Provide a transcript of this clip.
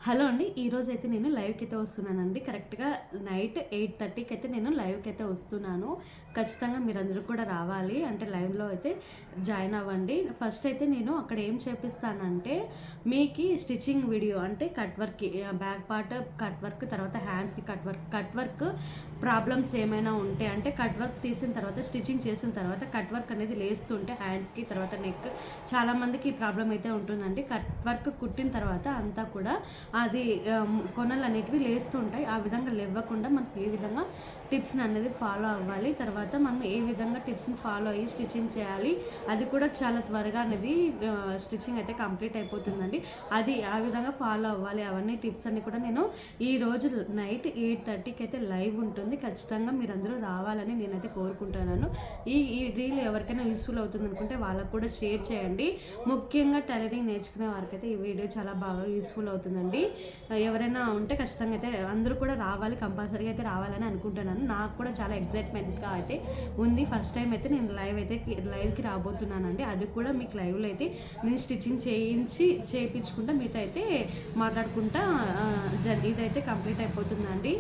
Hello అండి. ఈరోజైతే నేను లైవ్‌కి అయితే వస్తున్నానండి. కరెక్ట్‌గా నైట్ 8:30కి అయితే నేను లైవ్‌కి అయితే వస్తున్నాను. ఖచ్చితంగా మీరందరూ కూడా రావాలి. అంటే లైవ్‌లో అయితే జాయిన్ అవ్వండి. ఫస్ట్ అయితే నేను అక్కడ ఏం చేపిస్తానంటే మీకి స్టిచ్చింగ్ వీడియో అంటే కట్ వర్క్‌కి బ్యాక్ పార్ట్ కట్ వర్క్, తర్వాత హ్యాండ్స్‌కి కట్ వర్క్ ప్రాబ్లమ్స్ ఏమైనా ఉంటే అంటే కట్ వర్క్ తీసిన తర్వాత స్టిచ్చింగ్ చేసిన తర్వాత కట్ వర్క్ అనేది లేస్తుంటే హ్యాండ్స్‌కి తర్వాత నెక్ చాలామందికి ఈ ప్రాబ్లమ్ అయితే ఉంటుందండి. కట్ వర్క్ కుట్టిన తర్వాత అంతా కూడా అది కొనలు అనేటివి లేస్తుంటాయి. ఆ విధంగా లేవ్వకుండా మనకి ఏ విధంగా టిప్స్ని అనేది ఫాలో అవ్వాలి, తర్వాత మనం ఏ విధంగా టిప్స్ని ఫాలో అయ్యి స్టిచ్చింగ్ చేయాలి, అది కూడా చాలా త్వరగా అనేది స్టిచ్చింగ్ అయితే కంప్లీట్ అయిపోతుందండి. అది ఆ విధంగా ఫాలో అవ్వాలి. అవన్నీ టిప్స్ అన్ని కూడా నేను ఈరోజు నైట్ 8:30కి అయితే లైవ్ ఉంటుంది. ఖచ్చితంగా మీరందరూ రావాలని నేనైతే కోరుకుంటున్నాను. ఈ రీల్ ఎవరికైనా యూస్ఫుల్ అవుతుంది అనుకుంటే వాళ్ళకు కూడా షేర్ చేయండి. ముఖ్యంగా టైలరింగ్ నేర్చుకునే వారికైతే ఈ వీడియో చాలా బాగా యూస్ఫుల్ అవుతుందండి. ఎవరైనా ఉంటే ఖచ్చితంగా అయితే అందరూ కూడా రావాలి, కంపల్సరీగా అయితే రావాలని అనుకుంటున్నాను. నాకు కూడా చాలా ఎక్సైట్మెంట్గా అయితే ఉంది. ఫస్ట్ టైం అయితే నేను లైవ్కి రాబోతున్నానండి. అది కూడా మీకు లైవ్లో అయితే నేను స్టిచ్చింగ్ చేయించుకుంటా మీతో అయితే మాట్లాడుకుంటా ఇదైతే కంప్లీట్ అయిపోతుందండి.